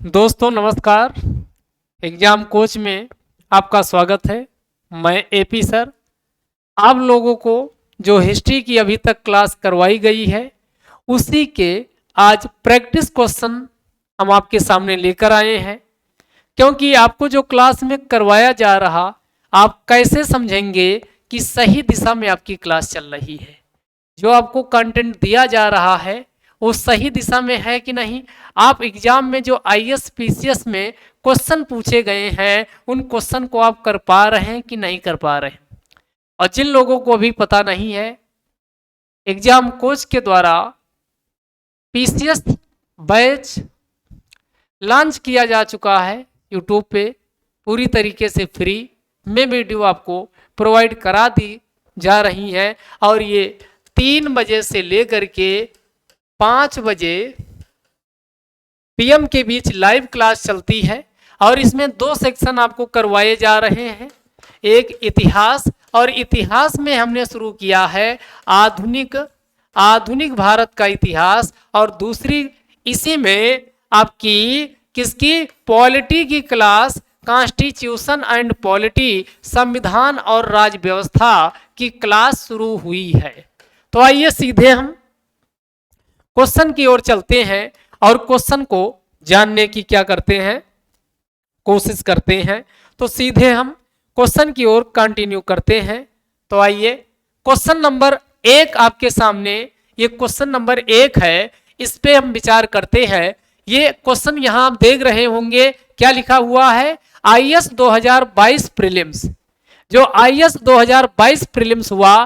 दोस्तों नमस्कार। Exam coach में आपका स्वागत है। मैं एपी सर। आप लोगों को जो हिस्ट्री की अभी तक क्लास करवाई गई है उसी के आज प्रैक्टिस क्वेश्चन हम आपके सामने लेकर आए हैं। क्योंकि आपको जो क्लास में करवाया जा रहा आप कैसे समझेंगे कि सही दिशा में आपकी क्लास चल रही है। जो आपको कंटेंट दिया जा रहा है वो सही दिशा में है कि नहीं। आप एग्जाम में जो आईएएस पीसीएस में क्वेश्चन पूछे गए हैं उन क्वेश्चन को आप कर पा रहे हैं कि नहीं कर पा रहे हैं। और जिन लोगों को अभी पता नहीं है, एग्जाम कोच के द्वारा पीसीएस बैच लॉन्च किया जा चुका है यूट्यूब पे पूरी तरीके से फ्री में वीडियो आपको प्रोवाइड करा दी जा रही है। और ये 3 बजे से लेकर के 5 बजे पीएम के बीच लाइव क्लास चलती है। और इसमें 2 सेक्शन आपको करवाए जा रहे हैं, एक इतिहास, और इतिहास में हमने शुरू किया है आधुनिक भारत का इतिहास, और दूसरी इसी में आपकी किसकी पॉलिटी की क्लास, कॉन्स्टिट्यूशन एंड पॉलिटी, संविधान और राज्य व्यवस्था की क्लास शुरू हुई है। तो आइए सीधे हम क्वेश्चन की ओर चलते हैं और क्वेश्चन को जानने की क्या करते हैं, कोशिश करते हैं। तो सीधे हम क्वेश्चन की ओर कंटिन्यू करते हैं। तो आइए क्वेश्चन नंबर 1 आपके सामने, ये क्वेश्चन नंबर 1 है, इस पे हम विचार करते हैं। ये क्वेश्चन यहां आप देख रहे होंगे क्या लिखा हुआ है, आईएएस 2022 प्रीलिम्स। जो आईएएस 2022 प्रीलिम्स हुआ,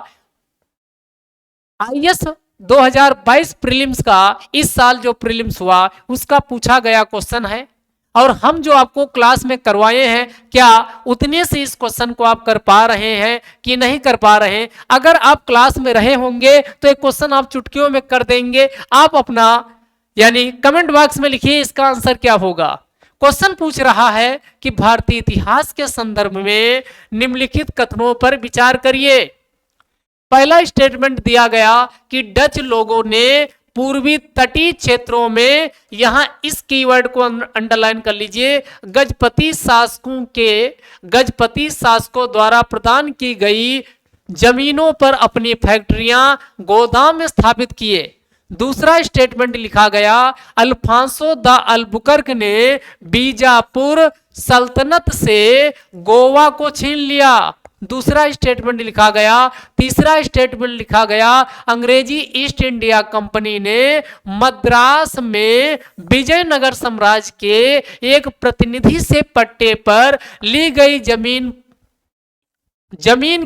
आईएएस 2022 प्रीलिम्स का इस साल जो प्रीलिम्स हुआ उसका पूछा गया क्वेश्चन है। और हम जो आपको क्लास में करवाए हैं, क्या उतने से इस क्वेश्चन को आप कर पा रहे हैं कि नहीं कर पा रहे हैं। अगर आप क्लास में रहे होंगे तो एक क्वेश्चन आप चुटकियों में कर देंगे। आप अपना यानी कमेंट बॉक्स में लिखिए इसका आंसर क्या होगा। क्वेश्चन पूछ रहा है कि भारतीय इतिहास के संदर्भ में निम्नलिखित कथनों पर विचार करिए। पहला स्टेटमेंट दिया गया कि डच लोगों ने पूर्वी तटीय क्षेत्रों में, यहां इस कीवर्ड को अंडरलाइन कर लीजिए, गजपति शासकों द्वारा प्रदान की गई जमीनों पर अपनी फैक्ट्रियां, गोदाम स्थापित किए। दूसरा स्टेटमेंट लिखा गया, अल्फांसो द अल्बुकर्क ने बीजापुर सल्तनत से गोवा को छीन लिया। दूसरा स्टेटमेंट लिखा गया। तीसरा स्टेटमेंट लिखा गया, अंग्रेजी ईस्ट इंडिया कंपनी ने मद्रास में विजयनगर साम्राज्य के एक प्रतिनिधि से पट्टे पर ली गई जमीन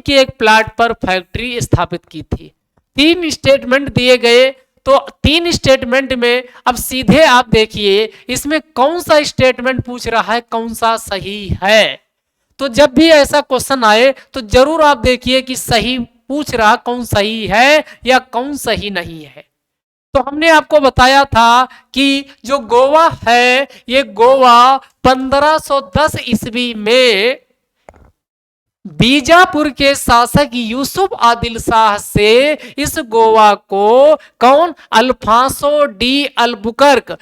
के एक प्लाट पर फैक्ट्री स्थापित की थी। 3 स्टेटमेंट दिए गए। तो 3 स्टेटमेंट में अब सीधे आप देखिए इसमें कौन सा स्टेटमेंट पूछ रहा है, कौन सा सही है। तो जब भी ऐसा क्वेश्चन आए तो जरूर आप देखिए कि सही पूछ रहा कौन सही है या कौन सही नहीं है। तो हमने आपको बताया था कि जो गोवा है, ये गोवा 1510 ईस्वी में बीजापुर के शासक यूसुफ आदिल शाह से इस गोवा को कौन, अल्फांसो डी अल्बुकर्क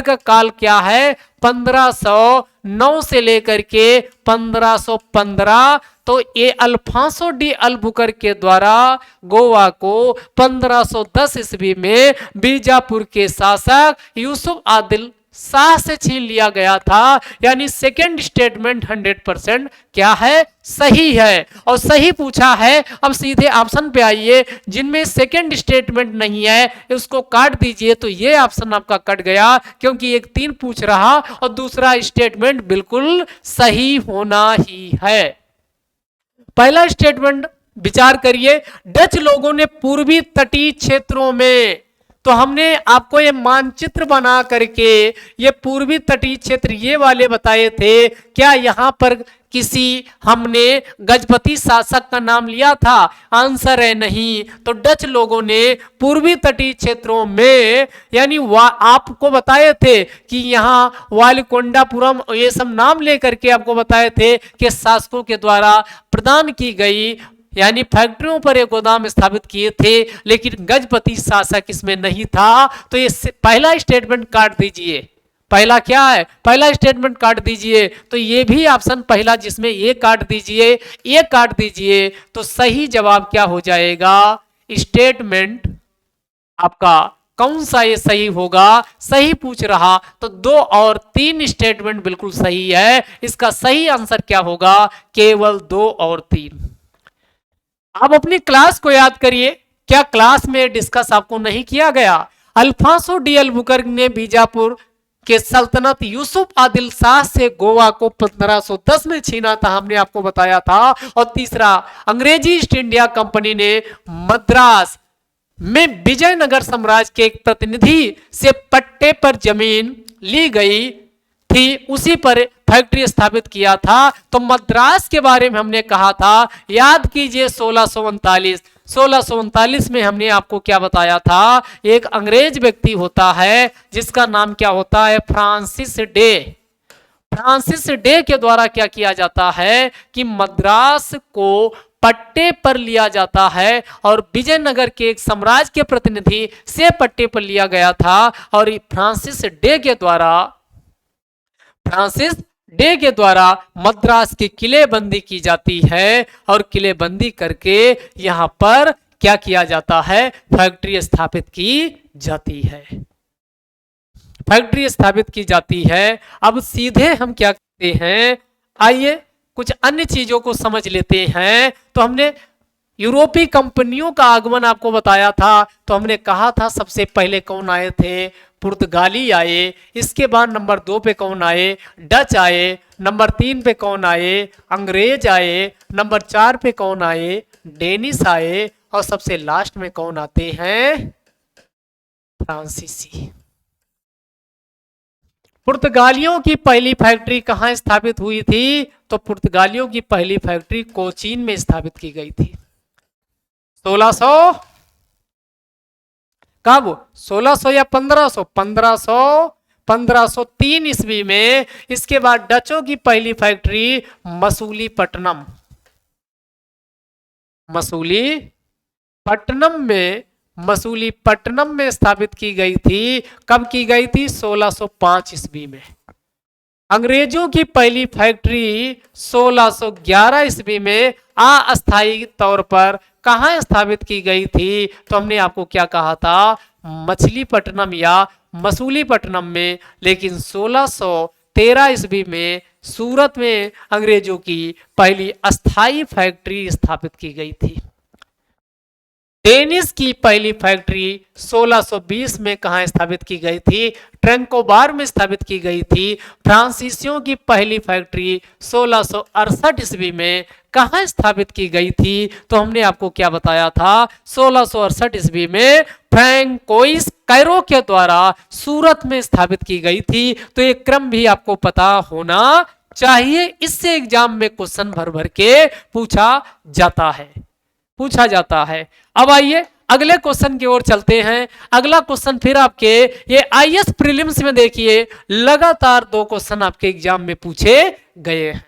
का काल क्या है, 1509 से लेकर के 1515। तो ये अल्फांसो डी अल्बुकर्क के द्वारा गोवा को 1510 ईस्वी में बीजापुर के शासक यूसुफ आदिल शाह से छीन लिया गया था। यानी सेकंड स्टेटमेंट 100% क्या है, सही है। और सही पूछा है। अब सीधे ऑप्शन पे आइए, जिनमें सेकंड स्टेटमेंट नहीं है उसको काट दीजिए। तो ये ऑप्शन आपका कट गया क्योंकि एक 3 पूछ रहा और दूसरा स्टेटमेंट बिल्कुल सही होना ही है। पहला स्टेटमेंट विचार करिए, डच लोगों ने पूर्वी तटीय क्षेत्रों में, तो हमने आपको ये मानचित्र बना करके ये पूर्वी तटीय क्षेत्र ये वाले बताए थे। क्या यहां पर किसी हमने गजपति शासक का नाम लिया था? आंसर है नहीं। तो डच लोगों ने पूर्वी तटीय क्षेत्रों में यानी आपको बताए थे कि यहां वालकोंडापुरम ये सब नाम लेकर के आपको बताए थे कि शासकों के द्वारा प्रदान की गई यानी फैक्ट्रियों पर ये गोदाम स्थापित किए थे, लेकिन गजपति शासक इसमें नहीं था। तो ये पहला स्टेटमेंट काट दीजिए। पहला क्या है, पहला स्टेटमेंट काट दीजिए। तो ये भी ऑप्शन पहला जिसमें ये काट दीजिए, ये काट दीजिए, तो सही जवाब क्या हो जाएगा, स्टेटमेंट आपका कौन सा ये सही होगा, सही पूछ रहा तो 2 और 3 स्टेटमेंट बिल्कुल सही है। इसका सही आंसर क्या होगा, केवल 2 और 3। आप अपनी क्लास को याद करिए, क्या क्लास में डिस्कस आपको नहीं किया गया। अल्फांसो डी अल्बुकर्क ने बीजापुर के सल्तनत यूसुफ आदिल शाह से गोवा को 1510 में छीना था, हमने आपको बताया था। और तीसरा, अंग्रेजी ईस्ट इंडिया कंपनी ने मद्रास में विजयनगर साम्राज्य के एक प्रतिनिधि से पट्टे पर जमीन ली गई थी, उसी पर फैक्ट्री स्थापित किया था। तो मद्रास के बारे में हमने कहा था, याद कीजिए 1639 में हमने आपको क्या बताया था, एक अंग्रेज व्यक्ति होता है जिसका नाम क्या होता है, फ्रांसिस डे। फ्रांसिस डे के द्वारा क्या किया जाता है कि मद्रास को पट्टे पर लिया जाता है और विजयनगर के एक साम्राज्य के प्रतिनिधि से पट्टे पर लिया गया था। और फ्रांसिस डे के द्वारा मद्रास की किलेबंदी की जाती है और किलेबंदी करके यहां पर क्या किया जाता है, फैक्ट्री स्थापित की जाती है, फैक्ट्री स्थापित की जाती है। अब सीधे हम क्या करते हैं, आइए कुछ अन्य चीजों को समझ लेते हैं। तो हमने यूरोपीय कंपनियों का आगमन आपको बताया था। तो हमने कहा था सबसे पहले कौन आए थे, पुर्तगाली आए। इसके बाद नंबर 2 पे कौन आए, डच आए। नंबर 3 पे कौन आए, अंग्रेज आए। नंबर 4 पे कौन आए, डेनिश आए। और सबसे लास्ट में कौन आते हैं, फ्रांसीसी। पुर्तगालियों की पहली फैक्ट्री कहां स्थापित हुई थी, तो पुर्तगालियों की पहली फैक्ट्री कोचीन में स्थापित की गई थी 1600 कब, 1600 या 1500, 1503 ईस्वी में। इसके बाद डचों की पहली फैक्ट्री मसूलीपट्टनम में स्थापित की गई थी। कब की गई थी, 1605 ईस्वी में। अंग्रेजों की पहली फैक्ट्री 1611 ईस्वी में अस्थायी तौर पर कहां स्थापित की गई थी, तो हमने आपको क्या कहा था, मछलीपट्टनम या मसूलीपट्टनम में। लेकिन 1613 ईस्वी में सूरत में अंग्रेजों की पहली अस्थायी फैक्ट्री स्थापित की गई थी। डेनिश की पहली फैक्ट्री 1620 में कहां स्थापित की गई थी, ट्रंकोबार में स्थापित की गई थी। फ्रांसीसियों की पहली फैक्ट्री 1668 ईस्वी में कहां स्थापित की गई थी, तो हमने आपको क्या बताया था, 1668 ईस्वी में फ्रैंकोइस कैरो के द्वारा सूरत में स्थापित की गई थी। तो ये क्रम भी आपको पता होना चाहिए, इससे एग्जाम में क्वेश्चन भर भर के पूछा जाता है। अब आइए अगले क्वेश्चन की ओर चलते हैं। अगला क्वेश्चन फिर आपके ये आईएएस प्रीलिम्स में देखिए, लगातार 2 क्वेश्चन आपके एग्जाम में पूछे गए हैं।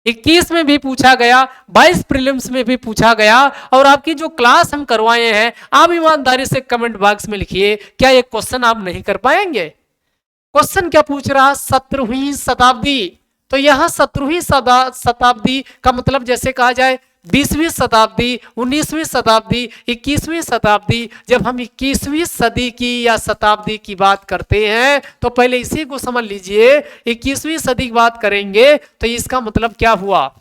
21 में भी पूछा गया, 22 प्रीलिम्स में भी पूछा गया। और आपकी जो क्लास हम करवाए हैं, आप ईमानदारी से कमेंट बॉक्स में लिखिए, क्या ये क्वेश्चन आप नहीं कर पाएंगे। क्वेश्चन क्या पूछ रहा, 17वीं शताब्दी। तो यहां 17वीं शताब्दी का मतलब जैसे कहा जाए 20वीं शताब्दी, 19वीं शताब्दी, 21वीं शताब्दी। जब हम 21वीं सदी की या शताब्दी की बात करते हैं तो पहले इसी को समझ लीजिए। 21वीं सदी की बात करेंगे तो इसका मतलब क्या हुआ,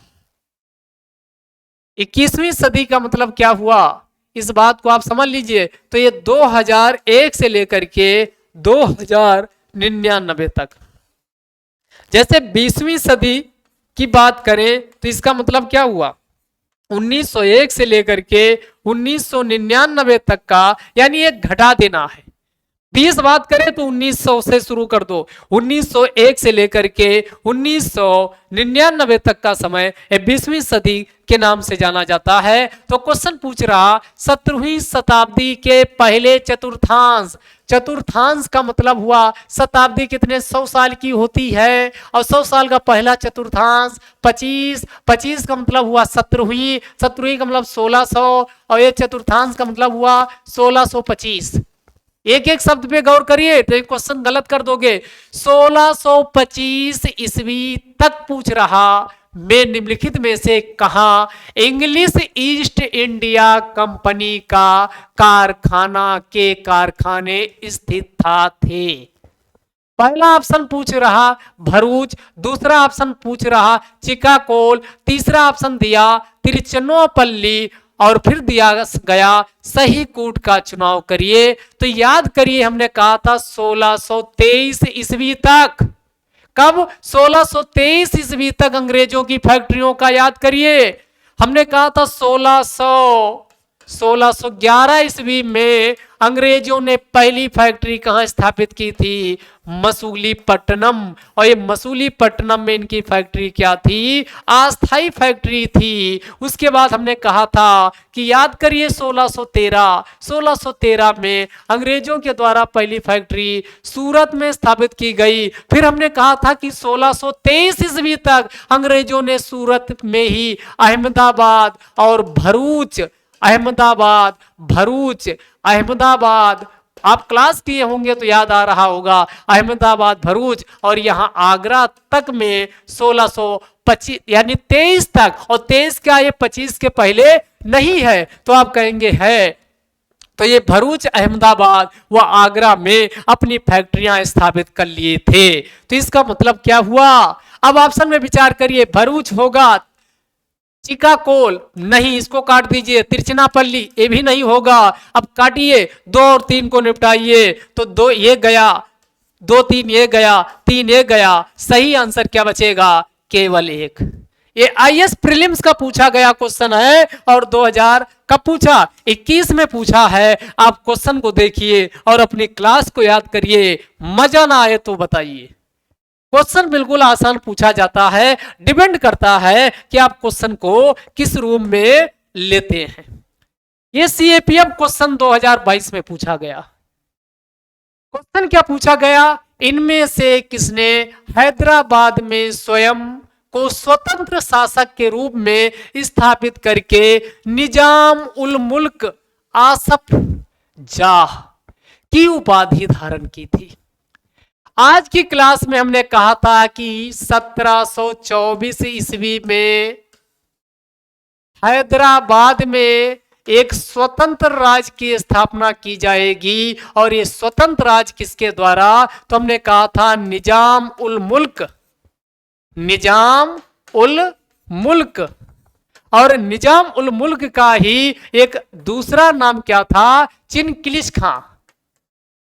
21वीं सदी का मतलब क्या हुआ, इस बात को आप समझ लीजिए। तो ये 2001 से लेकर के 2099 तक। जैसे 20वीं सदी की बात करें तो इसका मतलब क्या हुआ, 1901 से लेकर के 1999 तक का, यानी एक घटा देना है। 20 बात करें तो 1900 से शुरू कर दो। 1901 से लेकर के 1999 तक का समय 20वीं सदी के नाम से जाना जाता है। तो क्वेश्चन पूछ रहा 17वीं शताब्दी के पहले चतुर्थांश। चतुर्थांश का मतलब हुआ शताब्दी कितने 100 साल की होती है, और 100 साल का पहला चतुर्थांश 25। 25 का मतलब हुआ 17वीं, 17वीं का मतलब 1600, और ये चतुर्थांश का मतलब हुआ 1625। एक एक शब्द पे गौर करिए तो क्वेश्चन गलत कर दोगे। 1625 ईस्वी तक पूछ रहा में निम्नलिखित में से कहा इंग्लिश ईस्ट इंडिया कंपनी का कारखाना के कारखाने स्थित थे। पहला ऑप्शन पूछ रहा भरूच, दूसरा ऑप्शन पूछ रहा चिकाकोल, तीसरा ऑप्शन दिया तिरुचिरापल्ली, और फिर दिया गया सही कूट का चुनाव करिए। तो याद करिए हमने कहा था 1623 ईस्वी तक। कब? 1623 ईस्वी तक अंग्रेजों की फैक्ट्रियों का याद करिए। हमने कहा था 1611 ईस्वी में अंग्रेजों ने पहली फैक्ट्री कहां स्थापित की थी? मसूलीपट्टनम। और ये मसूलीपट्टनम में इनकी फैक्ट्री क्या थी? अस्थायी फैक्ट्री थी। उसके बाद हमने कहा था कि याद करिए 1613 में अंग्रेजों के द्वारा पहली फैक्ट्री सूरत में स्थापित की गई। फिर हमने कहा था कि 1623 ईस्वी तक अंग्रेजों ने सूरत में ही अहमदाबाद और भरूच, अहमदाबाद आप क्लास किए होंगे तो याद आ रहा होगा, अहमदाबाद, भरूच और यहां आगरा तक में 1625 यानी 23 तक। और 23 क्या ये 25 के पहले नहीं है? तो आप कहेंगे है। तो ये भरूच, अहमदाबाद व आगरा में अपनी फैक्ट्रियां स्थापित कर लिए थे। तो इसका मतलब क्या हुआ? अब ऑप्शन में विचार करिए। भरूच होगा, चिकाकोल नहीं, इसको काट दीजिए, तिरुचिरापल्ली ये भी नहीं होगा। अब काटिए, 2 और 3 को निपटाइए। तो 2 ये गया, 2 3 ये गया, 3 ये गया। सही आंसर क्या बचेगा? केवल 1। ये आईएएस प्रीलिम्स का पूछा गया क्वेश्चन है और 2000 कब पूछा? 21 में पूछा है। आप क्वेश्चन को देखिए और अपनी क्लास को याद करिए। मजा ना आए तो बताइए। क्वेश्चन बिल्कुल आसान पूछा जाता है, डिपेंड करता है कि आप क्वेश्चन को किस रूम में लेते हैं। ये सीएपीएफ क्वेश्चन 2022 में पूछा गया। क्वेश्चन क्या पूछा गया? इनमें से किसने हैदराबाद में स्वयं को स्वतंत्र शासक के रूप में स्थापित करके निजाम उल मुल्क आसफ जाह की उपाधि धारण की थी? आज की क्लास में हमने कहा था कि 1724 ईस्वी में हैदराबाद में एक स्वतंत्र राज्य की स्थापना की जाएगी। और ये स्वतंत्र राज्य किसके द्वारा? तो हमने कहा था निजाम उल मुल्क, निजाम उल मुल्क। और निजाम उल मुल्क का ही एक दूसरा नाम क्या था? चिनकिलिश खां,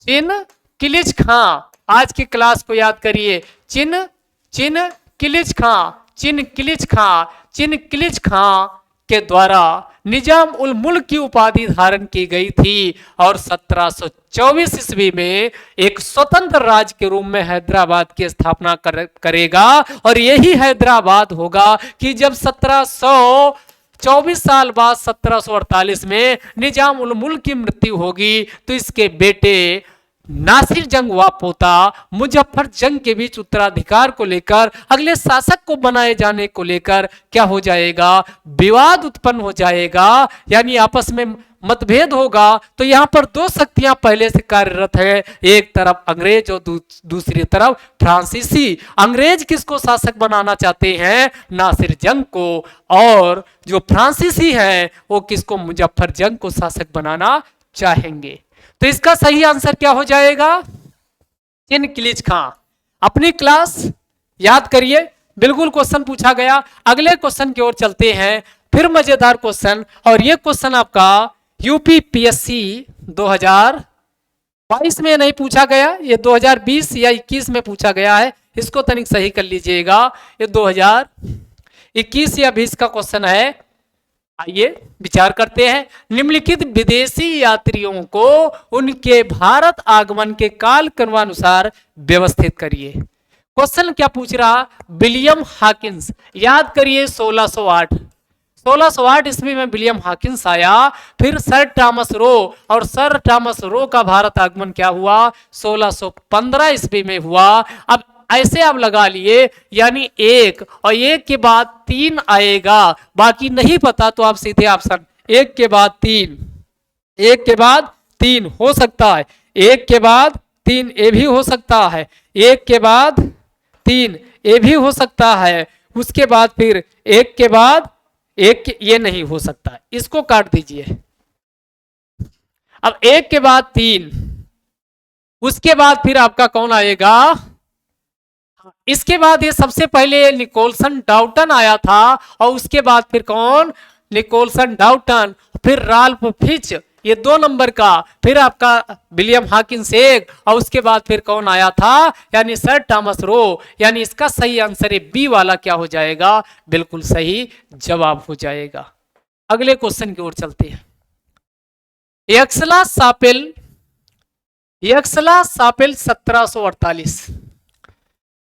चिनकिलिश खां। आज की क्लास को याद करिए। चिनकिलिश खां के द्वारा निजाम उल मुल्क की उपाधि धारण की गई थी। और 1724 ईस्वी में एक स्वतंत्र राज्य के रूप में हैदराबाद की स्थापना करेगा। और यही हैदराबाद होगा कि जब 24 साल बाद 1748 में निजाम उल मुल्क की मृत्यु होगी तो इसके बेटे नासिर जंग व पोता मुजफ्फर जंग के बीच उत्तराधिकार को लेकर, अगले शासक को बनाए जाने को लेकर क्या हो जाएगा? विवाद उत्पन्न हो जाएगा, यानी आपस में मतभेद होगा। तो यहां पर 2 शक्तियां पहले से कार्यरत है, एक तरफ अंग्रेज और दूसरी तरफ फ्रांसीसी। अंग्रेज किसको शासक बनाना चाहते हैं? नासिर जंग को। और जो फ्रांसीसी है वो किसको? मुजफ्फर जंग को शासक बनाना चाहेंगे। तो इसका सही आंसर क्या हो जाएगा? चिनकिलिश खां। अपनी क्लास याद करिए, बिल्कुल क्वेश्चन पूछा गया। अगले क्वेश्चन की ओर चलते हैं, फिर मजेदार क्वेश्चन। और ये क्वेश्चन आपका यूपीपीएससी 2022 में नहीं पूछा गया, ये 2020 या 21 में पूछा गया है। इसको तनिक सही कर लीजिएगा। ये 2021 या 20 का क्वेश्चन है। आइए विचार करते हैं। निम्नलिखित विदेशी यात्रियों को उनके भारत आगमन के काल क्रमानुसार व्यवस्थित करिए। क्वेश्चन क्या पूछ रहा? विलियम हॉकिंस, याद करिए 1608 ईस्वी में विलियम हॉकिंस आया। फिर सर थॉमस रो, और सर थॉमस रो का भारत आगमन क्या हुआ? 1615 ईस्वी में हुआ। अब ऐसे आप लगा लिए, यानी एक और एक के बाद तीन आएगा, बाकी नहीं पता तो आप सीधे ऑप्शन एक के बाद तीन, एक के बाद तीन हो सकता है, एक के बाद तीन ये भी हो सकता है, एक के बाद तीन ये भी हो सकता है, उसके बाद फिर एक के बाद एक, ये नहीं हो सकता है, इसको काट दीजिए। अब एक के बाद तीन, उसके बाद फिर आपका कौन आएगा? इसके बाद ये सबसे पहले निकोलसन डाल्टन आया था, और उसके बाद फिर कौन? निकोलसन डाल्टन, फिर राल्फ फिच, ये 2 नंबर का, फिर आपका विलियम हॉकिंस एक, और उसके बाद फिर कौन आया था? यानी सर थॉमस रो। यानी इसका सही आंसर है बी वाला क्या हो जाएगा? बिल्कुल सही जवाब हो जाएगा। अगले क्वेश्चन की ओर चलते हैं। यक्सला सापेल 1748,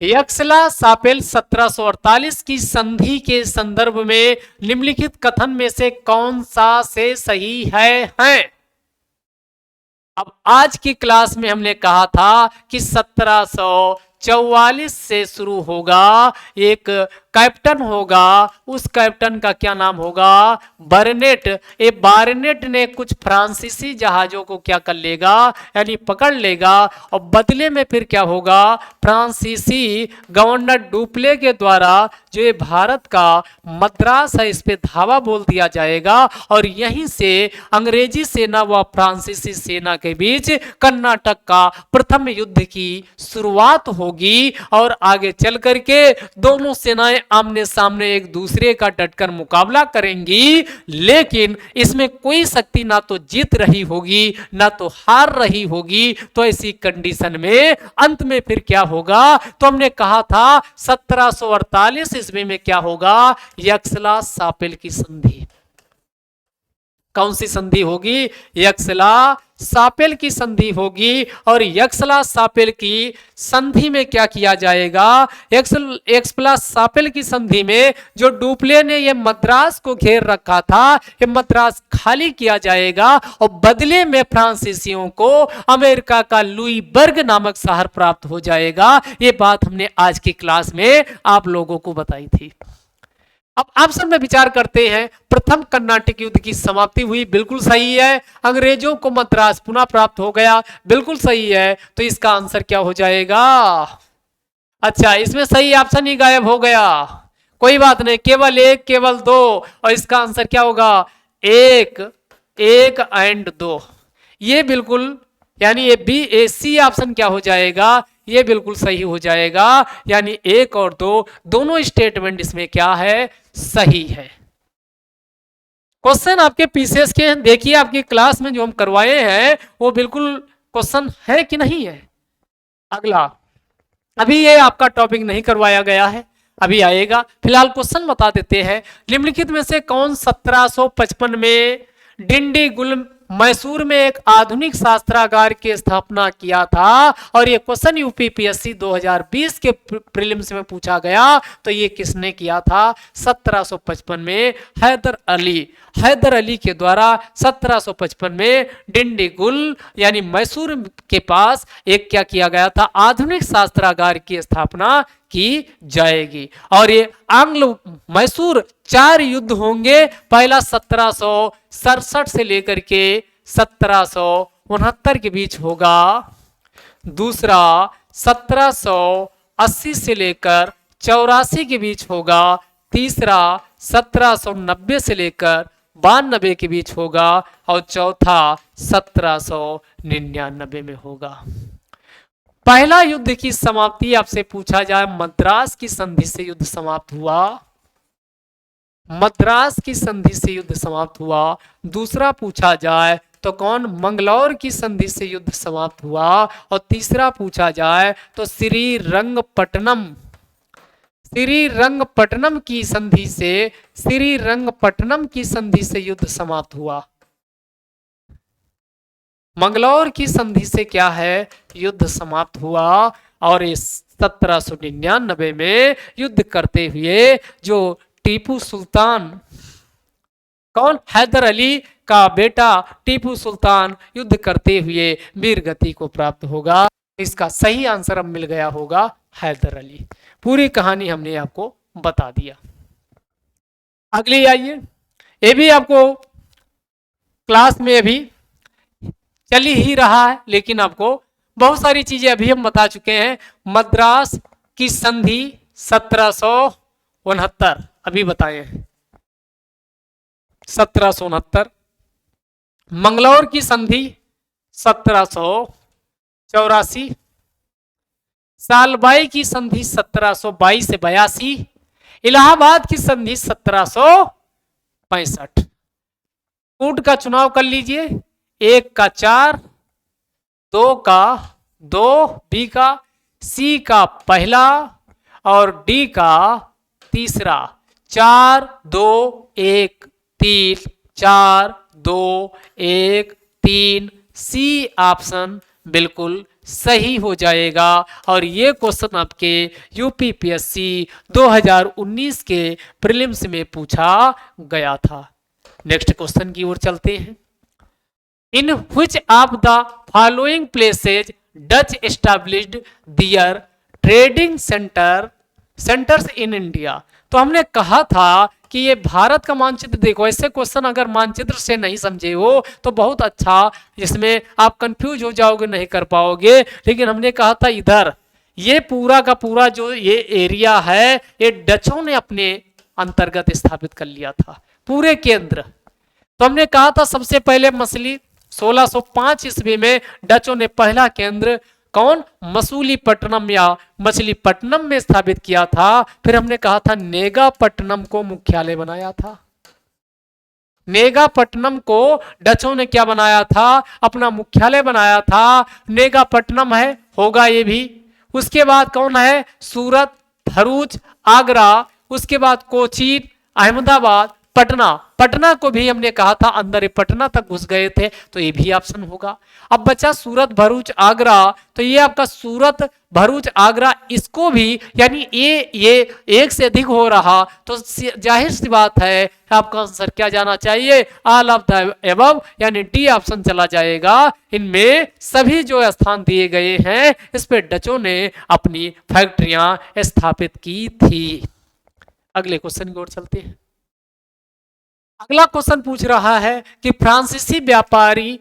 यक्सला सापेल 1748 की संधि के संदर्भ में निम्नलिखित कथन में से कौन सा से सही है? अब आज की क्लास में हमने कहा था कि 1744 से शुरू होगा, एक कैप्टन होगा, उस कैप्टन का क्या नाम होगा? बार्नेट। ये बार्नेट ने कुछ फ्रांसीसी जहाजों को क्या कर लेगा? यानी पकड़ लेगा, और बदले में फिर क्या होगा? फ्रांसीसी गवर्नर डुप्ले के द्वारा जो ये भारत का मद्रास है, इस पे धावा बोल दिया जाएगा, और यहीं से अंग्रेजी सेना व फ्रांसीसी सेना के बीच कर्नाटक का प्रथम युद्ध की शुरुआत होगी, और आगे चल करके दोनों सेनाएं आमने सामने एक दूसरे का डटकर मुकाबला करेंगी, लेकिन इसमें कोई शक्ति ना तो जीत रही होगी ना तो हार रही होगी। तो ऐसी कंडीशन में अंत में फिर क्या होगा? तो हमने कहा था 1748 ईस्वी में क्या होगा? यक्सला सापेल की संधि। कौन सी संधि होगी? यक्सला सापेल की संधि होगी। और यक्सला सापेल की संधि में क्या किया जाएगा? यक्सला सापेल की संधि में जो डुप्ले ने ये मद्रास को घेर रखा था, ये मद्रास खाली किया जाएगा, और बदले में फ्रांसीसियों को अमेरिका का लुईबर्ग नामक शहर प्राप्त हो जाएगा। ये बात हमने आज की क्लास में आप लोगों को बताई थी। अब ऑप्शन में विचार करते हैं। प्रथम कर्नाटक युद्ध की समाप्ति हुई, बिल्कुल सही है। अंग्रेजों को मद्रास पुनः प्राप्त हो गया, बिल्कुल सही है। तो इसका आंसर क्या हो जाएगा? अच्छा, इसमें सही ऑप्शन ही गायब हो गया। कोई बात नहीं, केवल एक, केवल दो, और इसका आंसर क्या होगा? एक, एक एंड दो। ये बिल्कुल, यानी ये बी ए सी ऑप्शन क्या हो जाएगा? ये बिल्कुल सही हो जाएगा। यानी एक और दो दोनों स्टेटमेंट इसमें क्या है? सही है। क्वेश्चन आपके पीसीएस के देखिए, आपकी क्लास में जो हम करवाए हैं वो बिल्कुल क्वेश्चन है कि नहीं है। अगला, अभी ये आपका टॉपिक नहीं करवाया गया है, अभी आएगा। फिलहाल क्वेश्चन बता देते हैं। निम्नलिखित में से कौन 1755 में डिंडीगुल मैसूर में एक आधुनिक शास्त्रागार की स्थापना किया था? और ये क्वेश्चन यूपीपीएससी 2020 के प्रीलिम्स में पूछा गया। तो ये किसने किया था? 1755 में हैदर अली के द्वारा 1755 में डिंडीगुल यानी मैसूर के पास एक क्या किया गया था? आधुनिक शास्त्रागार की स्थापना की जाएगी। और ये आंग्ल मैसूर 4 युद्ध होंगे। पहला 1767 से लेकर के 1769 के बीच होगा, दूसरा 1780 से लेकर 84 के बीच होगा, तीसरा 1790 से लेकर 92 के बीच होगा, और चौथा 1799 में होगा। पहला युद्ध की समाप्ति आपसे पूछा जाए, मद्रास की संधि से युद्ध समाप्त हुआ, मद्रास की संधि से युद्ध समाप्त हुआ। दूसरा पूछा जाए तो कौन? मंगलौर की संधि से युद्ध समाप्त हुआ। और तीसरा पूछा जाए तो श्रीरंगपट्टनम श्रीरंगपट्टनम की संधि से, श्रीरंगपट्टनम की संधि से युद्ध समाप्त हुआ। मंगलौर की संधि से क्या है, युद्ध समाप्त हुआ। और इस 1799 में युद्ध करते हुए जो टीपू सुल्तान, कौन, हैदर अली का बेटा टीपू सुल्तान युद्ध करते हुए वीर गति को प्राप्त होगा। इसका सही आंसर अब मिल गया होगा हैदर अली। पूरी कहानी हमने आपको बता दिया। अगली आइए, ये भी आपको क्लास में अभी चल ही रहा है, लेकिन आपको बहुत सारी चीजें अभी हम बता चुके हैं। मद्रास की संधि 1769, अभी बताए 1769। मंगलौर की संधि 1784। सालबाई की संधि 1722 से 82। इलाहाबाद की संधि 1765। कूट का चुनाव कर लीजिए, 1 का 4, 2 का 2, बी का, सी का पहला और डी का तीसरा। 4 2 1 3, 4 2 1 3, सी ऑप्शन बिल्कुल सही हो जाएगा। और ये क्वेश्चन आपके यूपीपीएससी 2019 के प्रीलिम्स में पूछा गया था। नेक्स्ट क्वेश्चन की ओर चलते हैं। In which of the following places Dutch established their trading centres in India. तो हमने कहा था कि ये भारत का मानचित्र देखो, ऐसे क्वेश्चन अगर मानचित्र से नहीं समझे हो तो बहुत अच्छा, इसमें आप कंफ्यूज हो जाओगे, नहीं कर पाओगे। लेकिन हमने कहा था इधर ये पूरा का पूरा जो ये एरिया है ये डचों ने अपने अंतर्गत स्थापित कर लिया था, पूरे केंद्र। तो हमने कहा था सबसे पहले मछली 1605 ईस्वी में डचों ने पहला केंद्र कौन, मसूलीपट्टनम या मछलीपट्टनम में स्थापित किया था। फिर हमने कहा था नेगापट्टनम को मुख्यालय बनाया था। नेगापट्टनम को डचों ने क्या बनाया था, अपना मुख्यालय बनाया था। नेगापट्टनम है, होगा ये भी। उसके बाद कौन है, सूरत, भरूच, आगरा, उसके बाद कोचीन, अहमदाबाद, पटना। पटना को भी हमने कहा था अंदर पटना तक घुस गए थे, तो ये भी ऑप्शन होगा। अब बचा सूरत, भरूच, आगरा। तो ये आपका सूरत, भरूच, आगरा, इसको भी यानी ये एक से अधिक हो रहा, तो जाहिर सी बात है आपका आंसर क्या जाना चाहिए, ऑल ऑफ द अबव, यानी डी ऑप्शन चला जाएगा। इनमें सभी जो स्थान दिए गए हैं इस पे डचों ने अपनी फैक्ट्रियां स्थापित की थी। अगले क्वेश्चन की ओर चलते हैं। अगला क्वेश्चन पूछ रहा है कि फ्रांसीसी व्यापारी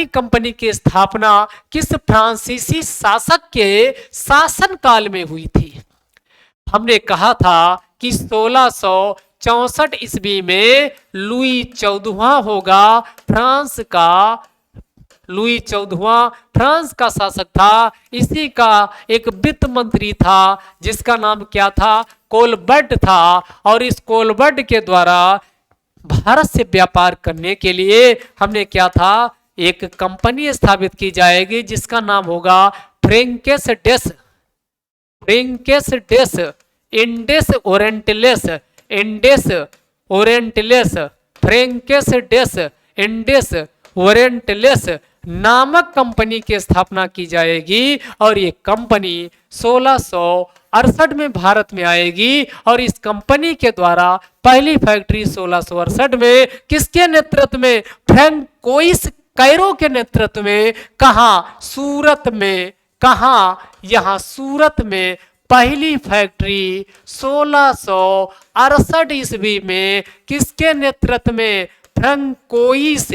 कंपनी की स्थापना किस फ्रांसीसी शासक के शासनकाल में हुई थी। हमने कहा था कि 1664 ईस्वी में लुई 14वां होगा फ्रांस का, लुई 14वां फ्रांस का शासक था। इसी का एक वित्त मंत्री था जिसका नाम क्या था, कोलबर्ट था। और इस कोलबर्ट के द्वारा भारत से व्यापार करने के लिए हमने क्या था, एक कंपनी स्थापित की जाएगी जिसका नाम होगा फ्रेंकेस डेस इंडेस ओरिएंटलेस, इंडेस ओरिएंटलेस, फ्रेंकेस डेस इंडेस ओरिएंटलेस नामक कंपनी की स्थापना की जाएगी। और ये कंपनी 1668 में भारत में आएगी। और इस कंपनी के द्वारा पहली फैक्ट्री 1668 में किसके नेतृत्व में, फ्रैंकोइस कैरो के नेतृत्व में, कहा, सूरत में, कहा, यहां सूरत में पहली फैक्ट्री 1668 ईस्वी में किसके नेतृत्व में, फ्रैंकोइस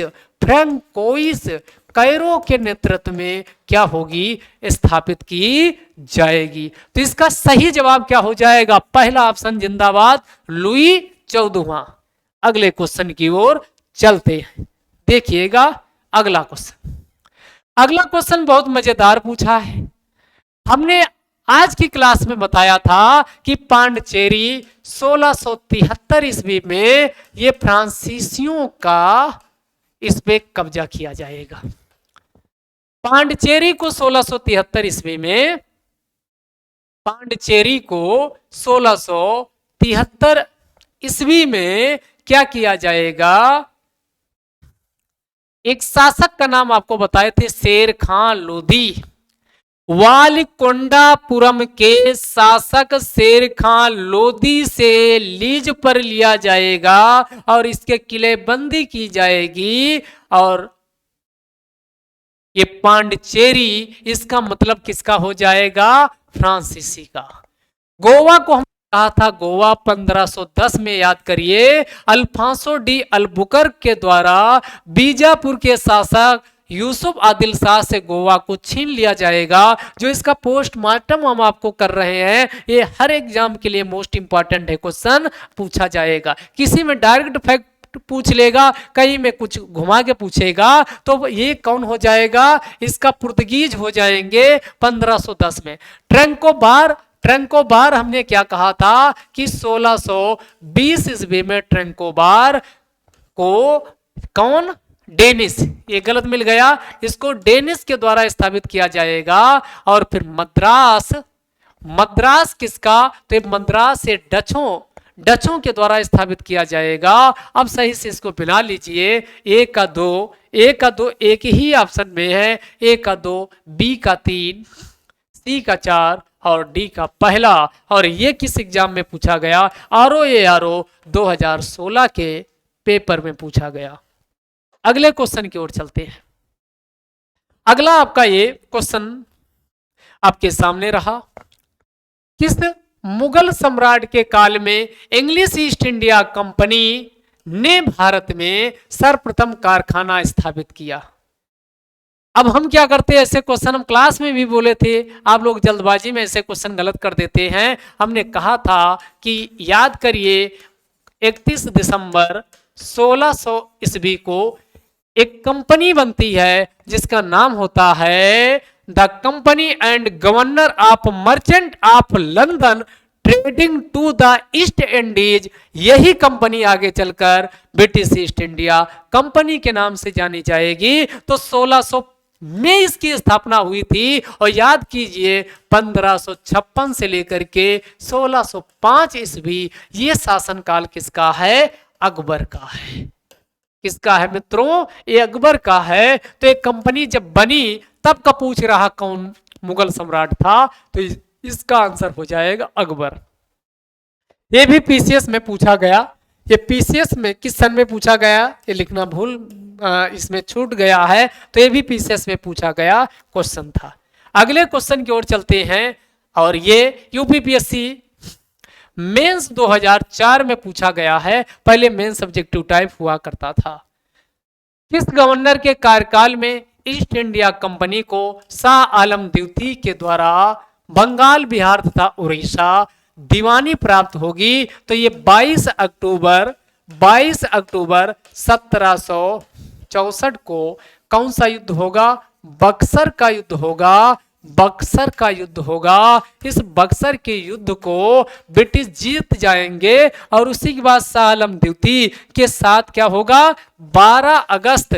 कैरो के नेतृत्व में क्या होगी, स्थापित की जाएगी। तो इसका सही जवाब क्या हो जाएगा, पहला ऑप्शन जिंदाबाद, लुई 14वां। अगले क्वेश्चन की ओर चलते हैं। देखिएगा अगला क्वेश्चन। अगला क्वेश्चन बहुत मजेदार पूछा है। हमने आज की क्लास में बताया था कि पांडिचेरी 1673 ईस्वी में ये फ्रांसीसियों का इस पे कब्जा किया जाएगा। पांडिचेरी को 1673 ईस्वी में पांडिचेरी को 1673 ईस्वी में क्या किया जाएगा? एक शासक का नाम आपको बताए थे, शेर खां लोधी। वालिकोंडापुरम के शासक शेर खां लोधी से लीज पर लिया जाएगा और इसके किलेबंदी की जाएगी। और ये पांडिचेरी, इसका मतलब किसका हो जाएगा? फ्रांसीसी का। गोवा को हम कहा था, गोवा 1510 में, याद करिए, अल्फांसो डी अल्बुकर्क के द्वारा बीजापुर के शासक यूसुफ आदिल शाह से गोवा को छीन लिया जाएगा। जो इसका पोस्टमार्टम हम आपको कर रहे हैं, ये हर एग्जाम के लिए मोस्ट इंपॉर्टेंट है, क्वेश्चन पूछा जाएगा। किसी में डायरेक्ट फैक्ट पूछ लेगा, कहीं में कुछ घुमा के पूछेगा, तो ये कौन हो जाएगा? इसका पुर्तगीज हो जाएंगे 1510 में। ट्रंकोबार हमने क्या कहा था कि 1620 ईस्वी में ट्रंकोबार को कौन? डेनिस, ये गलत मिल गया, इसको डेनिस के द्वारा स्थापित किया जाएगा। और फिर मद्रास किसका? तो मद्रास से डचों के द्वारा स्थापित किया जाएगा। अब सही से इसको बना लीजिए, ए का दो एक ही ऑप्शन में है, ए का 2, बी का 3, सी का 4 और डी का पहला। और ये किस एग्जाम में पूछा गया? आरओ 2016 के पेपर में पूछा गया। अगले क्वेश्चन की ओर चलते हैं। अगला आपका ये क्वेश्चन आपके सामने रहा। किस मुगल सम्राट के काल में इंग्लिश ईस्ट इंडिया कंपनी ने भारत में सर्वप्रथम कारखाना स्थापित किया? अब हम क्या करते हैं, ऐसे क्वेश्चन हम क्लास में भी बोले थे, आप लोग जल्दबाजी में ऐसे क्वेश्चन गलत कर देते हैं। हमने कहा था कि याद करिए, 31 दिसंबर 1600 ईस्वी को एक कंपनी बनती है जिसका नाम होता है the company and governor of merchant of London trading to the East Indies. यही कंपनी आगे चलकर ब्रिटिश ईस्ट इंडिया कंपनी के नाम से जानी जाएगी। तो 1600 में इसकी स्थापना हुई थी। और याद कीजिए 1556 से लेकर के 1605 ईस्वी, ये शासनकाल किसका है? अकबर का है। किसका है मित्रों? ये अकबर का है। तो एक कंपनी जब बनी तब का पूछ रहा कौन मुगल सम्राट था, तो इसका आंसर हो जाएगा अकबर। ये भी पीसीएस में पूछा गया। ये पीसीएस में किस सन में पूछा गया, ये लिखना भूल इसमें छूट गया है। तो ये भी पीसीएस में पूछा गया क्वेश्चन था। अगले क्वेश्चन की ओर चलते हैं। और ये यूपीपीएससी मेंस 2004 में पूछा गया है। पहले मेन सब्जेक्टिव टाइप हुआ करता था। किस गवर्नर के कार्यकाल में ईस्ट इंडिया कंपनी को शाह आलम द्वितीय के द्वारा बंगाल, बिहार तथा उड़ीसा दीवानी प्राप्त होगी? तो ये 22 अक्टूबर 1764 को कौन सा युद्ध होगा? बक्सर का युद्ध होगा। बक्सर का युद्ध होगा। इस बक्सर के युद्ध को ब्रिटिश जीत जाएंगे और उसी के बाद शाह आलम द्वितीय के साथ क्या होगा? 12 अगस्त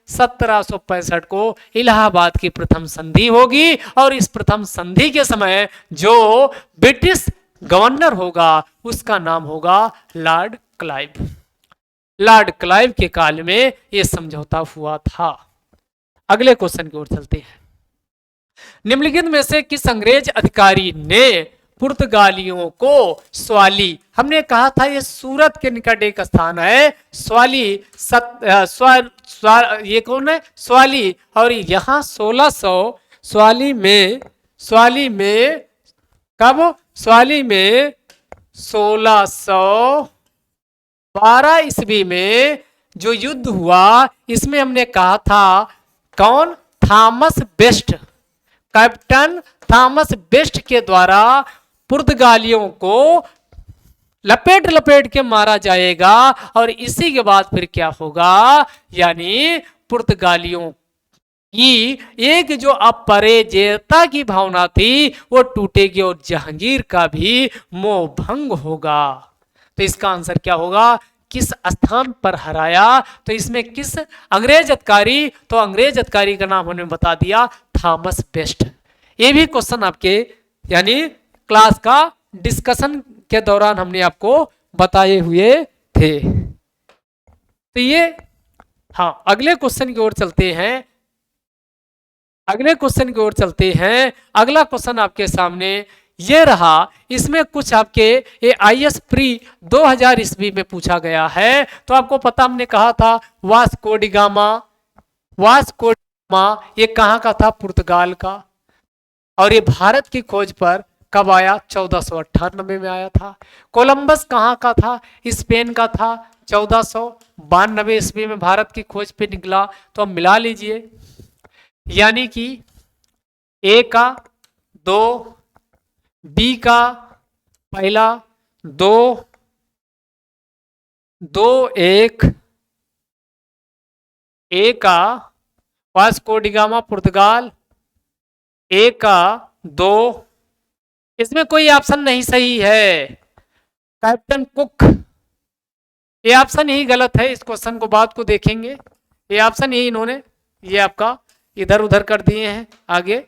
1765 को इलाहाबाद की प्रथम संधि होगी। और इस प्रथम संधि के समय जो ब्रिटिश गवर्नर होगा उसका नाम होगा लॉर्ड क्लाइव। लॉर्ड क्लाइव के काल में यह समझौता हुआ था। अगले क्वेश्चन की ओर चलते हैं। निम्नलिखित में से किस अंग्रेज अधिकारी ने पुर्तगालियों को स्वाली, हमने कहा था ये सूरत के निकट एक स्थान है स्वाली, ये कौन है? स्वाली। और यहां 1600 स्वाली में कब? स्वाली में 1612 ईस्वी में जो युद्ध हुआ, इसमें हमने कहा था कौन? Thomas best, captain Thomas best के द्वारा पुर्तगालियों को लपेट के मारा जाएगा। और इसी के बाद फिर क्या होगा? यानी पुर्तगालियों की एक जो अपराजेयता की भावना थी वो टूटेगी और जहांगीर का भी मोह भंग होगा। तो इसका आंसर क्या होगा? किस स्थान पर हराया? तो इसमें किस अंग्रेज अधिकारी? तो अंग्रेज अधिकारी का नाम हमने बता दिया थॉमस बेस्ट। ये भी क्वेश्चन आपके यानी क्लास का डिस्कशन के दौरान हमने आपको बताए हुए थे। तो ये हाँ, अगले क्वेश्चन की ओर चलते हैं। अगला क्वेश्चन आपके सामने ये रहा। इसमें कुछ आपके ये आईएएस प्री 2000 ईस्वी में पूछा गया है। तो आपको पता, हमने कहा था वास्को डी गामा ये कहाँ का था? पुर्तगाल का। और ये भारत की खोज पर कब आया? 1498 में आया था। कोलंबस कहाँ का था? स्पेन का था। 1492 ईस्वी में भारत की खोज पे निकला। तो अब मिला लीजिए, यानी कि ए का 2, बी का पहला 2, 2 1, ए का वास्को डी गामा पुर्तगाल, ए का 2। इसमें कोई ऑप्शन नहीं सही है। कैप्टन कुक, ये ऑप्शन ही गलत है। इस क्वेश्चन को बात को देखेंगे, ये ऑप्शन ही इन्होंने ये आपका इधर उधर कर दिए हैं। आगे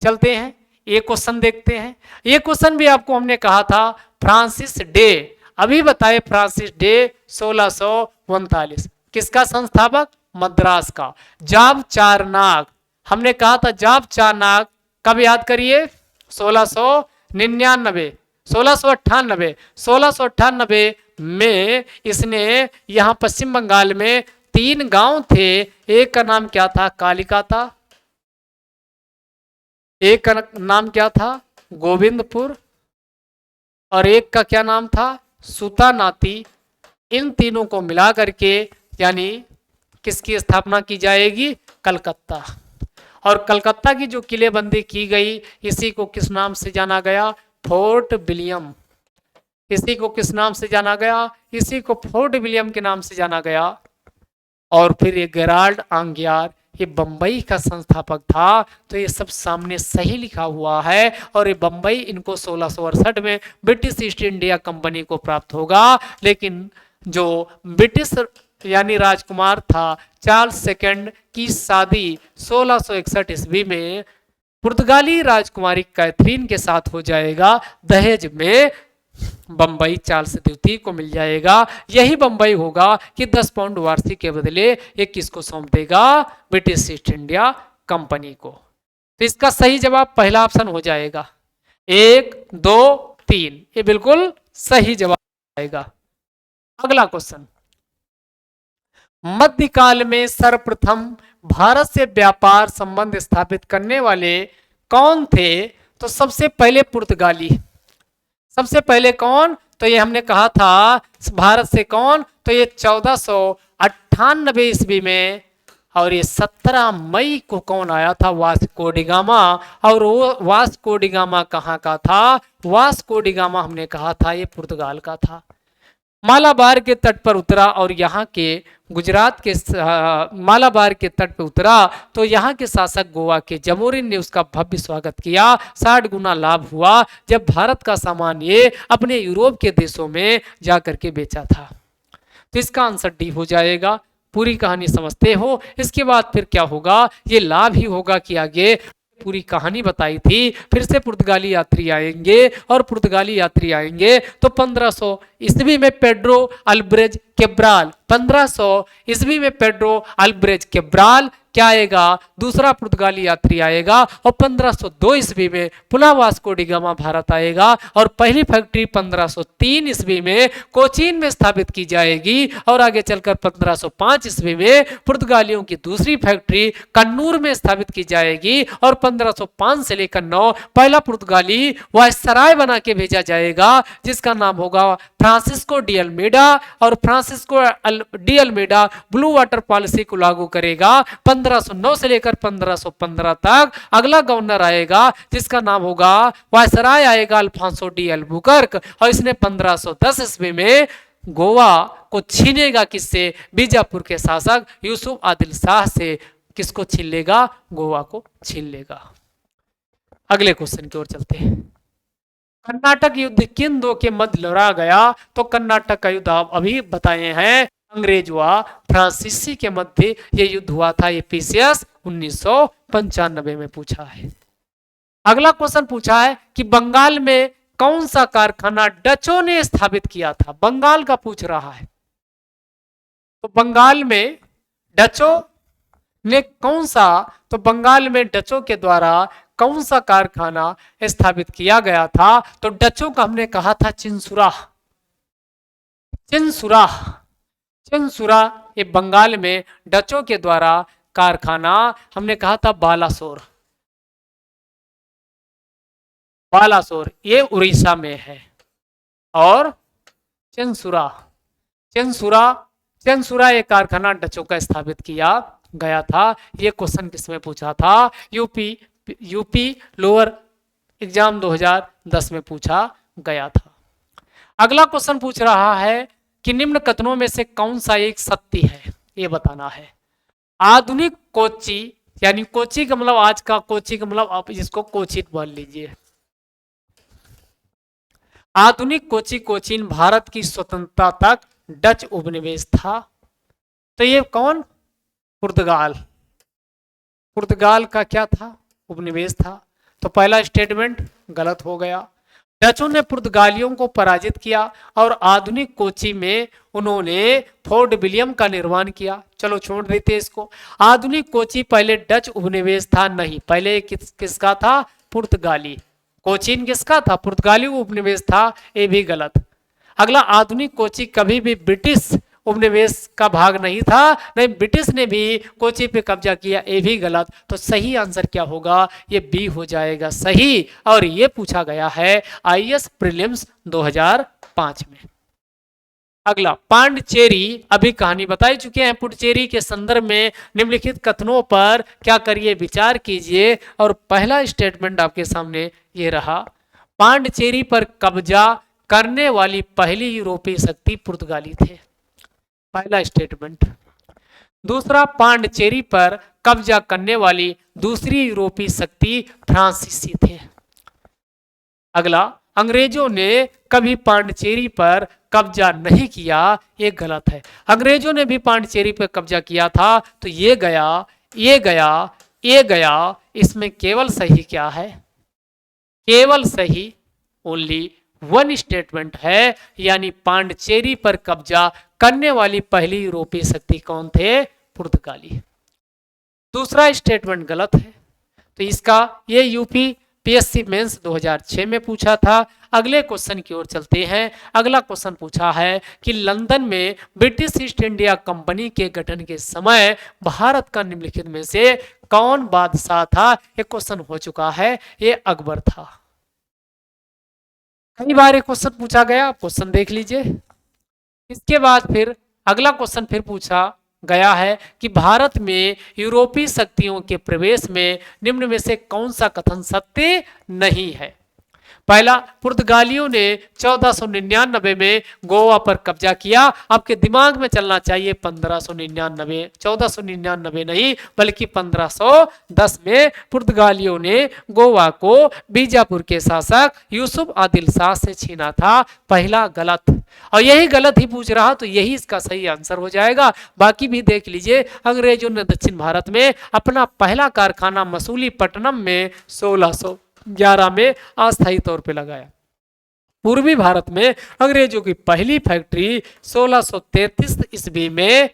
चलते हैं, ये क्वेश्चन देखते हैं। ये क्वेश्चन भी आपको हमने कहा था फ्रांसिस डे, अभी बताए फ्रांसिस डे 1639, किसका संस्थापक? मद्रास का। जाब चारनाग, हमने कहा था जाब चारनाग कब याद करिए? 1699, 1698 में इसने यहां पश्चिम बंगाल में 3 गांव थे। एक का नाम क्या था? कालिका था। एक का नाम क्या था? गोविंदपुर। और एक का क्या नाम था? सुतानाती। इन तीनों को मिला करके यानी किसकी स्थापना की जाएगी? कलकत्ता। और कलकत्ता की जो किलेबंदी की गई, इसी को किस नाम से जाना गया? Fort William. इसी को किस नाम से जाना गया? इसी को फोर्ट विलियम के नाम से जाना गया। और फिर ये गेराल्ड आंगियार, ये बंबई का संस्थापक था। तो ये सब सामने सही लिखा हुआ है। और ये बंबई इनको 1668 में ब्रिटिश ईस्ट इंडिया कंपनी को प्राप्त होगा। लेकिन जो ब्रिटिश यानी राजकुमार था चार्ल्स सेकंड की शादी 1661 ईस्वी में पुर्तगाली राजकुमारी कैथरीन के साथ हो जाएगा। दहेज में बंबई चार्ल्स द्वितीय को मिल जाएगा। यही बंबई होगा कि 10 पाउंड वार्षिक के बदले ये किसको सौंप देगा? ब्रिटिश ईस्ट इंडिया कंपनी को। तो इसका सही जवाब पहला ऑप्शन हो जाएगा। 1 2 3 ये बिल्कुल सही जवाब आएगा। अगला क्वेश्चन, मध्यकाल में सर्वप्रथम भारत से व्यापार संबंध स्थापित करने वाले कौन थे? तो सबसे पहले पुर्तगाली। सबसे पहले कौन? तो ये हमने कहा था भारत से कौन? तो ये 1498 ईस्वी में। और ये 17 मई को कौन आया था? Vasco D gamma. और वो वास्को डी गामा कहाँ का था? वास्को डी गामा हमने कहा था ये पुर्तगाल का था। मालाबार के तट पर उतरा और यहाँ के गुजरात के मालाबार के तट पर उतरा तो यहाँ के शासक गोवा के जमोरिन ने उसका भव्य स्वागत किया। 60 गुना लाभ हुआ जब भारत का सामान ये अपने यूरोप के देशों में जाकर के बेचा था। तो इसका आंसर डी हो जाएगा। पूरी कहानी समझते हो। इसके बाद फिर क्या होगा? ये लाभ ही होगा कि आगे पूरी कहानी बताई थी। फिर से पुर्तगाली यात्री आएंगे और पुर्तगाली यात्री आएंगे तो 1500 ईस्वी में पेड्रो अल्ब्रेज कैब्राल, 1500 ईस्वी में पेड्रो अल्ब्रेज कैब्राल क्या आएगा? दूसरा पुर्तगाली यात्री आएगा। और 1502 ईस्वी में पुनः वास्को डी गामा भारत आएगा। और पहली फैक्ट्री 1503 ईस्वी में कोचीन में स्थापित की जाएगी। और आगे चलकर 1505 ईस्वी में पुर्तगालियों की दूसरी फैक्ट्री कन्नूर में स्थापित की जाएगी। और 1505 से लेकर 9 पहला पुर्तगाली वायसराय बना के भेजा जाएगा जिसका नाम होगा फ्रांसिस्को डी अल्मेडा। और Francisco de Almeida blue water policy को लागू करेगा। 1509 से लेकर 1515 तक अगला गवर्नर आएगा जिसका नाम होगा वायसराय आएगा अल्फांसो डी अल्बुकर्क। और इसने 1510 ईस्वी में गोवा को छीनेगा किससे? बीजापुर के शासक यूसुफ आदिल शाह से। किसको छीन लेगा? गोवा को छीन लेगा। अगले क्वेश्चन की ओर चलते हैं। कर्नाटक युद्ध किन दो के मध्य लड़ा गया? तो कर्नाटक का युद्ध आप अभी बताए हैं, अंग्रेज व फ्रांसीसी के मध्य यह युद्ध हुआ था। ये पीसीएस 1995 में पूछा है। अगला क्वेश्चन पूछा है कि बंगाल में कौन सा कारखाना डचों ने स्थापित किया था, बंगाल का पूछ रहा है। तो बंगाल में डचों ने कौन सा, तो बंगाल में डचों के द्वारा कौन सा कारखाना स्थापित किया गया था, तो डचों का हमने कहा था चिंसुरा। चिंसुरा, चिंसुरा ये बंगाल में डचों के द्वारा कारखाना हमने कहा था बालासोर। बालासोर ये उड़ीसा में है। और चिंसुरा, चिंसुरा, चिंसुरा ये कारखाना डचों का स्थापित किया गया था। ये क्वेश्चन किसमें पूछा था, यूपी लोअर एग्जाम 2010 में पूछा गया था। अगला क्वेश्चन पूछ रहा है कि निम्न कथनों में से कौन सा एक सत्य है, ये बताना है। आधुनिक कोची, यानी कोची का मतलब आज का कोची का मतलब आप इसको कोचिन बोल लीजिए। आधुनिक कोची कोचीन भारत की स्वतंत्रता तक डच उपनिवेश था। तो ये कौन, पुर्तगाल, पुर्तगाल का क्या था, उपनिवेश था। तो पहला स्टेटमेंट गलत हो गया। डचों ने पुर्तगालियों को पराजित किया और आधुनिक कोची में उन्होंने फोर्ट विलियम का निर्माण किया। चलो छोड़ देते इसको। आधुनिक कोची पहले डच उपनिवेश था, नहीं, पहले किसका था, पुर्तगाली। कोचीन किसका था, पुर्तगाली उपनिवेश था, ये भी गलत। अगला, आधुनिक कोची कभी भी ब्रिटिश उपनिवेश का भाग नहीं था, नहीं ब्रिटिश ने भी कोची पे कब्जा किया, ये भी गलत। तो सही आंसर क्या होगा, ये बी हो जाएगा सही। और ये पूछा गया है आईएएस प्रीलिम्स 2005 में। अगला, पांडिचेरी, अभी कहानी बताई चुके हैं। पुडुचेरी के संदर्भ में निम्नलिखित कथनों पर क्या करिए, विचार कीजिए। और पहला स्टेटमेंट आपके सामने ये रहा, पांडिचेरी पर कब्जा करने वाली पहली यूरोपीय शक्ति पुर्तगाली थे, पहला स्टेटमेंट। दूसरा, पांडिचेरी पर कब्जा करने वाली दूसरी यूरोपीय शक्ति फ्रांसीसी थे। अगला, अंग्रेजों ने कभी पांडिचेरी पर कब्जा नहीं किया, ये गलत है। अंग्रेजों ने भी पांडिचेरी पर कब्जा किया था। तो ये गया, ये गया, ये गया। इसमें केवल सही क्या है, केवल सही ओनली वन स्टेटमेंट है, यानी पांडिचेरी पर कब्जा करने वाली पहली यूरोपीय शक्ति कौन थे, पुर्तगाली। दूसरा स्टेटमेंट गलत है। तो इसका ये यूपी पीएससी मेंस 2006 में पूछा था। अगले क्वेश्चन की ओर चलते हैं। अगला क्वेश्चन पूछा है कि लंदन में ब्रिटिश ईस्ट इंडिया कंपनी के गठन के समय भारत का निम्नलिखित में से कौन बादशाह था। ये क्वेश्चन हो चुका है, ये अकबर था। कई बार ये क्वेश्चन पूछा गया, क्वेश्चन देख लीजिए। इसके बाद फिर अगला क्वेश्चन फिर पूछा गया है कि भारत में यूरोपीय शक्तियों के प्रवेश में निम्न में से कौन सा कथन सत्य नहीं है। पहला, पुर्तगालियों ने 1499 में गोवा पर कब्जा किया। आपके दिमाग में चलना चाहिए 1599, 1499 नहीं बल्कि 1510 में पुर्तगालियों ने गोवा को बीजापुर के शासक यूसुफ आदिल शाह से छीना था। पहला गलत, और यही गलत ही पूछ रहा, तो यही इसका सही आंसर हो जाएगा। बाकी भी देख लीजिए। अंग्रेजों ने दक्षिण भारत में अपना पहला कारखाना मसूलीपट्टनम में 1611 में अस्थायी तौर पे लगाया। पूर्वी भारत में अंग्रेजों की पहली फैक्ट्री 1633 ईस्वी में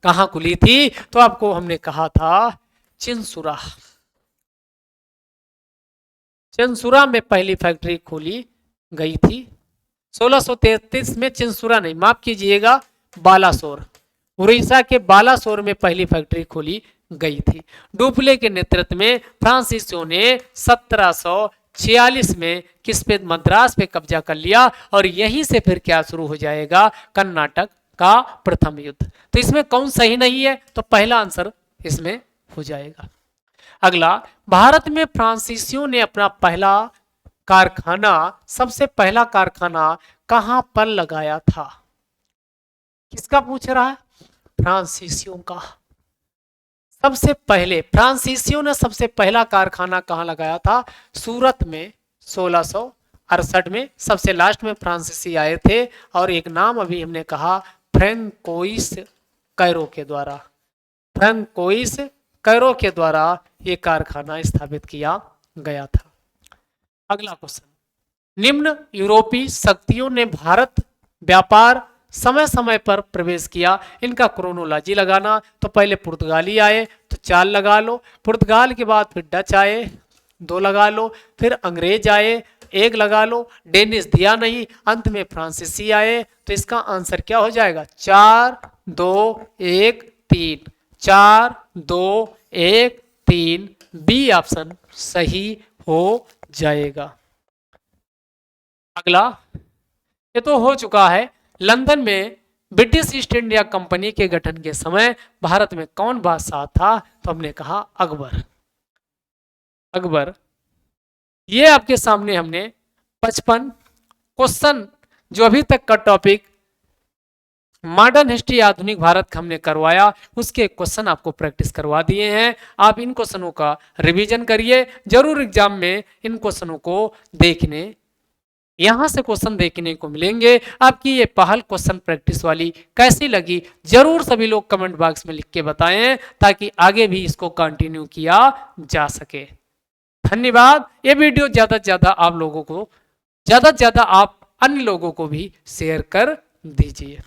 कहां खुली थी, तो आपको हमने कहा था चिंसुरा। चिंसुरा में पहली फैक्ट्री खोली गई थी 1633 में। चिंसुरा नहीं, माफ कीजिएगा, बालासोर, उड़ीसा के बालासोर में पहली फैक्ट्री खोली गई थी। डुप्ले के नेतृत्व में फ्रांसीसियों ने 1746 में किस पे, मद्रास पे कब्जा कर लिया। और यहीं से फिर क्या शुरू हो जाएगा, कर्नाटक का प्रथम युद्ध। तो इसमें कौन सही नहीं है, तो पहला आंसर इसमें हो जाएगा। अगला, भारत में फ्रांसीसियों ने अपना पहला कारखाना, सबसे पहला कारखाना कहां पर लगाया था। किसका पूछ रहा है, फ्रांसीसियों का। सबसे पहले फ्रांसीसियों ने सबसे पहला कारखाना कहां लगाया था, सूरत में 1668 में। सबसे लास्ट में फ्रांसीसी आए थे। और एक नाम अभी हमने कहा, फ्रैंकोइस कैरो के द्वारा, फ्रैंकोइस कैरो के द्वारा ये कारखाना स्थापित किया गया था। अगला क्वेश्चन, निम्न यूरोपीय शक्तियों ने भारत व्यापार समय समय पर प्रवेश किया, इनका क्रोनोलॉजी लगाना। तो पहले पुर्तगाली आए तो 4 लगा लो, पुर्तगाल के बाद फिर डच आए 2 लगा लो, फिर अंग्रेज आए 1 लगा लो, डेनिश दिया नहीं, अंत में फ्रांसीसी आए। तो इसका आंसर क्या हो जाएगा? 4 2 1 3, 4 2 1 3, बी ऑप्शन सही हो जाएगा। अगला, ये तो हो चुका है। लंदन में ब्रिटिश ईस्ट इंडिया कंपनी के गठन के समय भारत में कौन बादशाह था? तो हमने कहा अकबर। अकबर। ये आपके सामने हमने 55 क्वेश्चन जो अभी तक का टॉपिक मॉडर्न हिस्ट्री आधुनिक भारत का हमने करवाया, उसके क्वेश्चन आपको प्रैक्टिस करवा दिए हैं। आप इन क्वेश्चनों का रिवीजन करिए, जरूर एग्जाम में इन क्वेश्चनों को देखने, यहां से क्वेश्चन देखने को मिलेंगे। आपकी ये पहल क्वेश्चन प्रैक्टिस वाली कैसी लगी जरूर सभी लोग कमेंट बॉक्स में लिख के बताएं, ताकि आगे भी इसको कंटिन्यू किया जा सके। धन्यवाद। ये वीडियो ज्यादा से ज्यादा आप लोगों को, ज्यादा से ज्यादा आप अन्य लोगों को भी शेयर कर दीजिए।